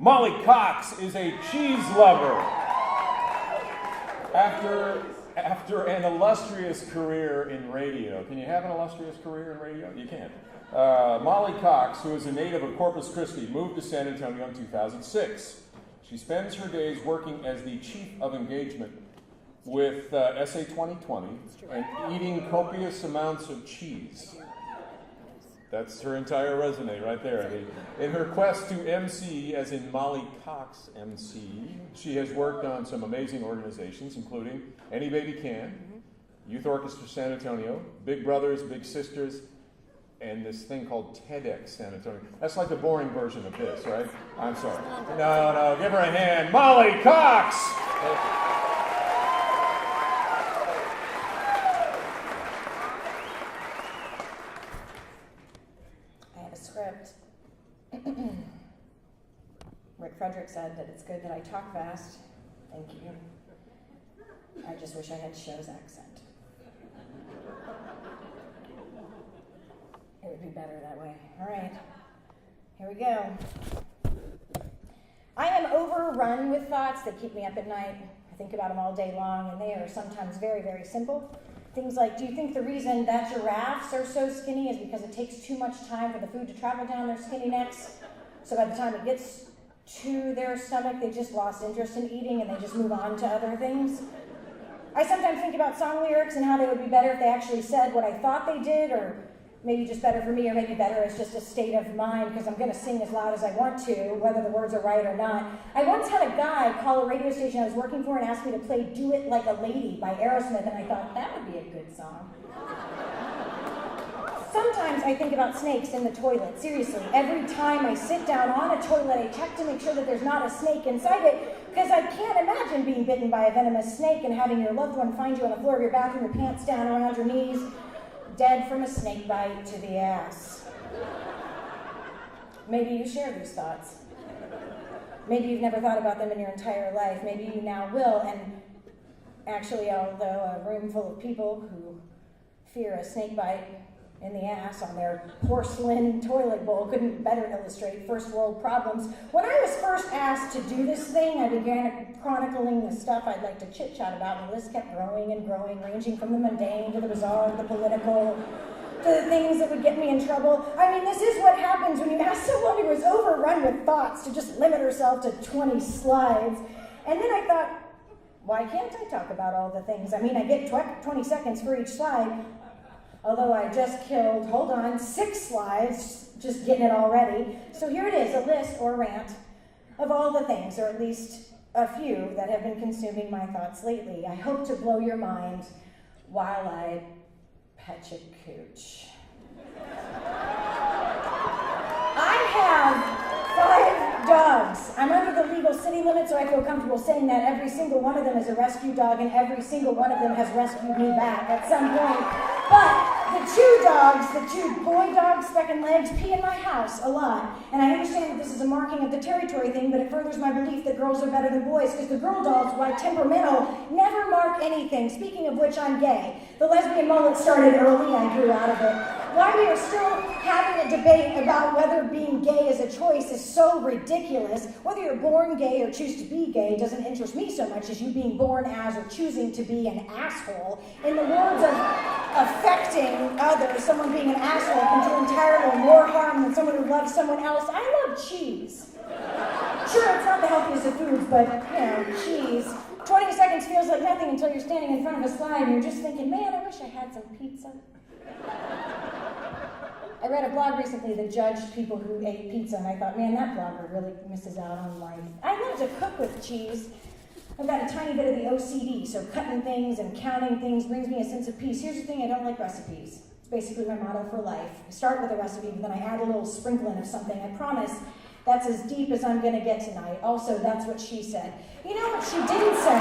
Molly Cox is a cheese lover. After an illustrious career in radio. Can you have an illustrious career in radio? You can't. Molly Cox, who is a native of Corpus Christi, moved to San Antonio in 2006. She spends her days working as the chief of engagement with SA 2020 and eating copious amounts of cheese. That's her entire resume right there. In her quest to MC, as in Molly Cox MC, she has worked on some amazing organizations, including Any Baby Can, Youth Orchestra San Antonio, Big Brothers, Big Sisters, and this thing called TEDx San Antonio. That's like the boring version of this, right? I'm sorry. No, give her a hand. Molly Cox! Rick Frederick said that it's good that I talk fast. Thank you. I just wish I had Show's accent. It would be better that way. All right, here we go. I am overrun with thoughts that keep me up at night. I think about them all day long, and they are sometimes very, very simple. Things like, do you think the reason that giraffes are so skinny is because it takes too much time for the food to travel down their skinny necks? So by the time it gets to their stomach, they just lost interest in eating and they just move on to other things. I sometimes think about song lyrics and how they would be better if they actually said what I thought they did, or maybe just better for me, or maybe better as just a state of mind, because I'm going to sing as loud as I want to, whether the words are right or not. I once had a guy call a radio station I was working for and ask me to play Do It Like a Lady by Aerosmith, and I thought, that would be a good song. Sometimes I think about snakes in the toilet. Seriously, every time I sit down on a toilet, I check to make sure that there's not a snake inside it, because I can't imagine being bitten by a venomous snake and having your loved one find you on the floor of your bathroom, your pants down around your knees, dead from a snake bite to the ass. Maybe you share these thoughts. Maybe you've never thought about them in your entire life. Maybe you now will. And actually, although a room full of people who fear a snake bite in the ass on their porcelain toilet bowl couldn't better illustrate first world problems. When I was first asked to do this thing, I began chronicling the stuff I'd like to chit-chat about, and the list kept growing and growing, ranging from the mundane to the bizarre, the political, to the things that would get me in trouble. I mean, this is what happens when you ask someone who is overrun with thoughts to just limit herself to 20 slides. And then I thought, why can't I talk about all the things? I mean, I get 20 seconds for each slide. Although I just killed, 6 slides, just getting it all ready. So here it is, a list or rant of all the things, or at least a few, that have been consuming my thoughts lately. I hope to blow your mind while I PechaKucha. I have 5 dogs. I'm under the legal city limit, so I feel comfortable saying that every single one of them is a rescue dog, and every single one of them has rescued me back at some point. But the two boy dogs, specking legs, pee in my house a lot. And I understand that this is a marking of the territory thing, but it furthers my belief that girls are better than boys, because the girl dogs, while temperamental, never mark anything. Speaking of which, I'm gay. The lesbian moment started early, I grew out of it. Why we are still having a debate about whether being gay is a choice is so ridiculous. Whether you're born gay or choose to be gay doesn't interest me so much as you being born as or choosing to be an asshole. In the words of affecting others, someone being an asshole can do entirely more harm than someone who loves someone else. I love cheese. Sure, it's not the healthiest of foods, but, cheese. 20 seconds feels like nothing until you're standing in front of a slide and you're just thinking, man, I wish I had some pizza. I read a blog recently that judged people who ate pizza, and I thought, man, that blogger really misses out on life. I love to cook with cheese. I've got a tiny bit of the OCD, so cutting things and counting things brings me a sense of peace. Here's the thing, I don't like recipes. It's basically my motto for life. I start with a recipe, but then I add a little sprinkling of something. I promise that's as deep as I'm going to get tonight. Also, that's what she said. You know what she didn't say?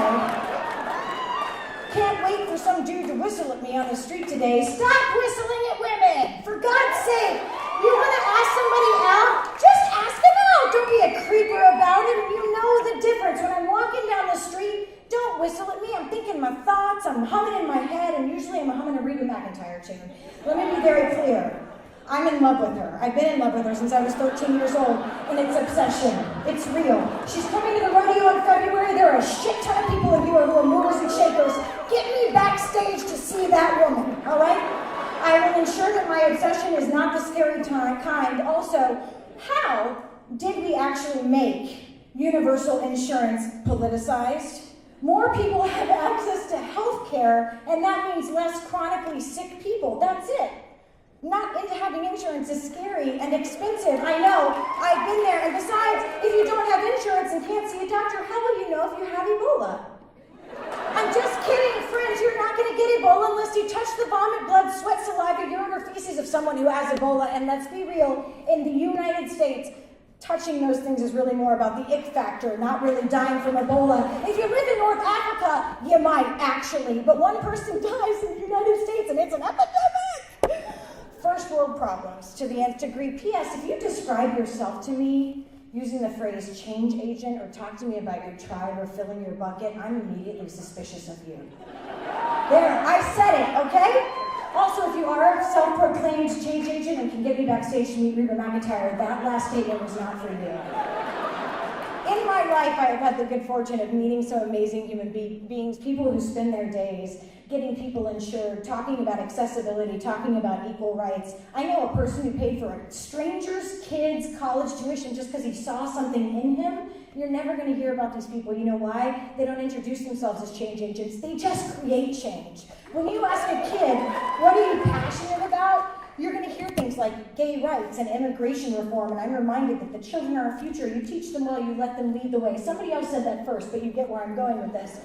Can't wait for some dude to whistle at me on the street today. Stop whistling at women! For God's sake! You want to ask somebody out? Just ask them out! Don't be a creeper about it. You know the difference. When I'm walking down the street, don't whistle at me. I'm thinking my thoughts, I'm humming in my head, and usually I'm humming a Reba McEntire tune. Let me be very clear. I'm in love with her. her. I've been in love with her since I was 13 years old, and it's obsession. It's real. She's coming to the rodeo in February. There are a shit ton of people in here who are movers and shakers. Get me backstage to see that woman, all right? I will ensure that my obsession is not the scary kind. Also, how did we actually make universal insurance politicized? More people have access to health care, and that means less chronically sick people. That's it. Not into having insurance is scary and expensive. I know. I've been there. And besides, if you don't have insurance and can't see a doctor, how will you know if you have Ebola? I'm just kidding, friends. You're not going to get Ebola unless you touch the vomit, blood, sweat, saliva, urine, or feces of someone who has Ebola. And let's be real, in the United States, touching those things is really more about the ick factor, not really dying from Ebola. If you live in North Africa, you might actually. But one person dies in the United States, and it's an epidemic. First world problems to the nth degree. P.S. If you describe yourself to me using the phrase change agent or talk to me about your tribe or filling your bucket, I'm immediately suspicious of you. There, I said it, okay? Also, if you are a self-proclaimed change agent and can get me backstage to meet Reba McEntire, that last statement was not for you. In my life, I have had the good fortune of meeting some amazing human beings, people who spend their days getting people insured, talking about accessibility, talking about equal rights. I know a person who paid for a stranger's kid's college tuition just because he saw something in him. You're never going to hear about these people. You know why? They don't introduce themselves as change agents. They just create change. When you ask a kid, what are you passionate about? You're going to hear things like gay rights and immigration reform, and I'm reminded that the children are our future. You teach them well, you let them lead the way. Somebody else said that first, but you get where I'm going with this.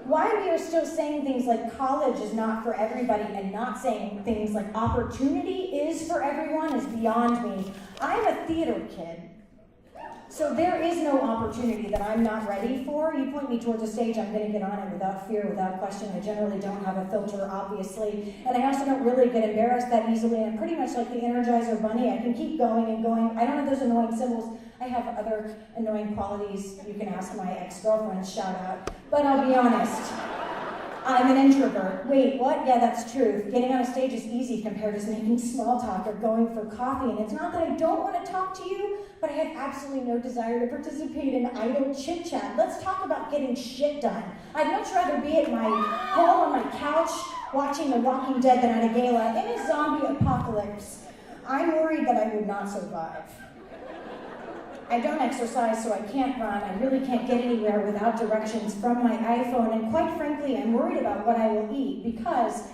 Why we are still saying things like college is not for everybody and not saying things like opportunity is for everyone is beyond me. I'm a theater kid. So there is no opportunity that I'm not ready for. You point me towards a stage, I'm going to get on it without fear, without question. I generally don't have a filter, obviously. And I also don't really get embarrassed that easily. I'm pretty much like the Energizer Bunny. I can keep going and going. I don't have those annoying symbols. I have other annoying qualities. You can ask my ex-girlfriends, shout out. But I'll be honest. I'm an introvert. Wait, what? Yeah, that's true. Getting on a stage is easy compared to making small talk or going for coffee. And it's not that I don't want to talk to you, but I have absolutely no desire to participate in idle chit-chat. Let's talk about getting shit done. I'd much rather be at my home on my couch watching The Walking Dead than at a gala in a zombie apocalypse. I'm worried that I would not survive. I don't exercise, so I can't run. I really can't get anywhere without directions from my iPhone. And quite frankly, I'm worried about what I will eat because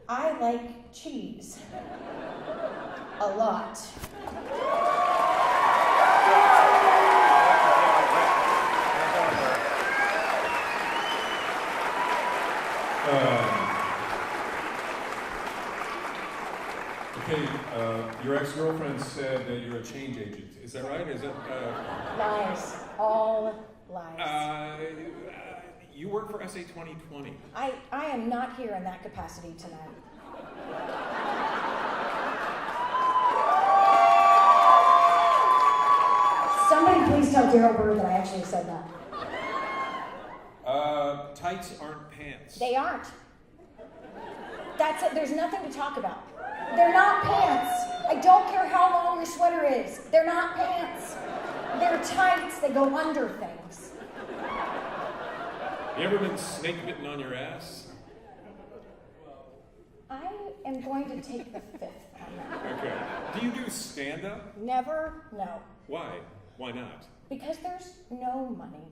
I like cheese. A lot. Okay, your ex-girlfriend said that you're a change agent. Is that right? Is that Lies. All lies. You work for SA 2020. I am not here in that capacity tonight. Somebody please tell Daryl Bird that I actually said that. Tights aren't pants. They aren't. That's it. There's nothing to talk about. They're not pants. I don't care how long your sweater is. They're not pants. They're tights. They go under things. You ever been snake bitten on your ass? I am going to take the fifth on that. Okay. Do you do stand-up? Never, no. Why? Why not? Because there's no money.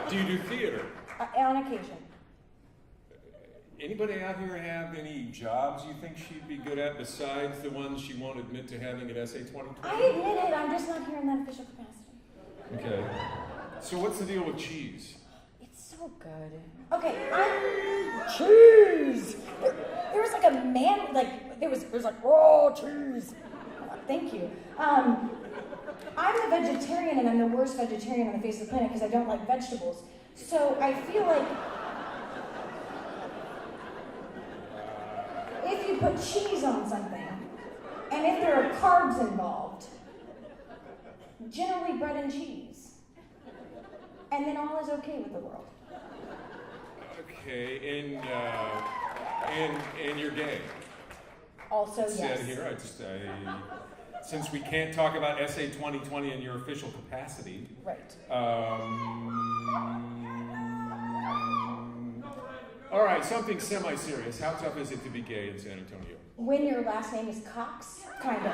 Do you do theater? On occasion. Anybody out here have any jobs you think she'd be good at besides the ones she won't admit to having at SA 2020? I admit it, I'm just not here in that official capacity. Okay. So what's the deal with cheese? It's so good. Okay, cheese! There was like a man, like, there was like, raw cheese. Thank you. I'm a vegetarian and I'm the worst vegetarian on the face of the planet because I don't like vegetables. So I feel like if you put cheese on something, and if there are carbs involved, generally bread and cheese, and then all is okay with the world. Okay, and you're gay. Also, Said yes. here, since we can't talk about SA 2020 in your official capacity. Right. All right, something semi-serious. How tough is it to be gay in San Antonio? When your last name is Cox, kind of.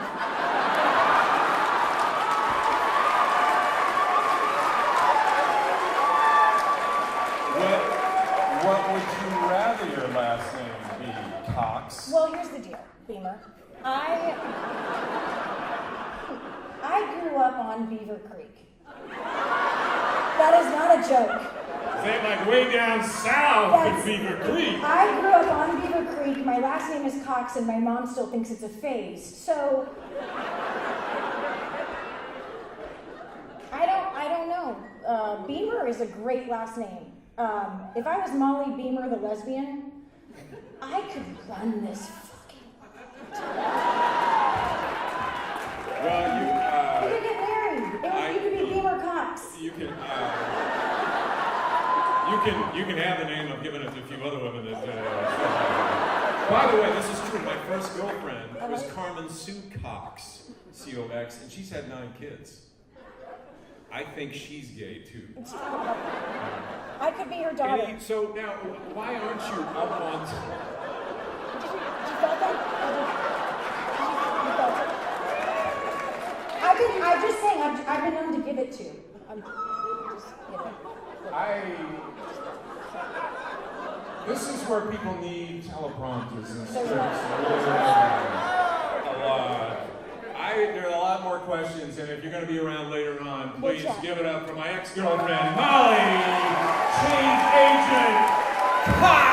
What would you rather your last name be, Cox? Well, here's the deal, Beamer. I grew up on Beaver Creek. That is not a joke. Is that like way down south in Beaver Creek? I grew up on Beaver Creek. My last name is Cox, and my mom still thinks it's a phase. So I don't know. Beamer is a great last name. If I was Molly Beamer, the lesbian, I could run this fucking Well, you could get married. You could be Beamer Cox. You can have the name. I've given it to a few other women that. By the way, this is true. My first girlfriend was Carmen Sue Cox, C-O-X, and she's had 9 kids. I think she's gay too. I could be her daughter. So now, why aren't you up on? Did you felt that? You felt it? I'm just saying. I've been known to give it to. This is where people need teleprompters and There's scripts. A lot. There are a lot more questions, and if you're going to be around later on, please give it up for my ex-girlfriend, Molly, Change Agent Cox.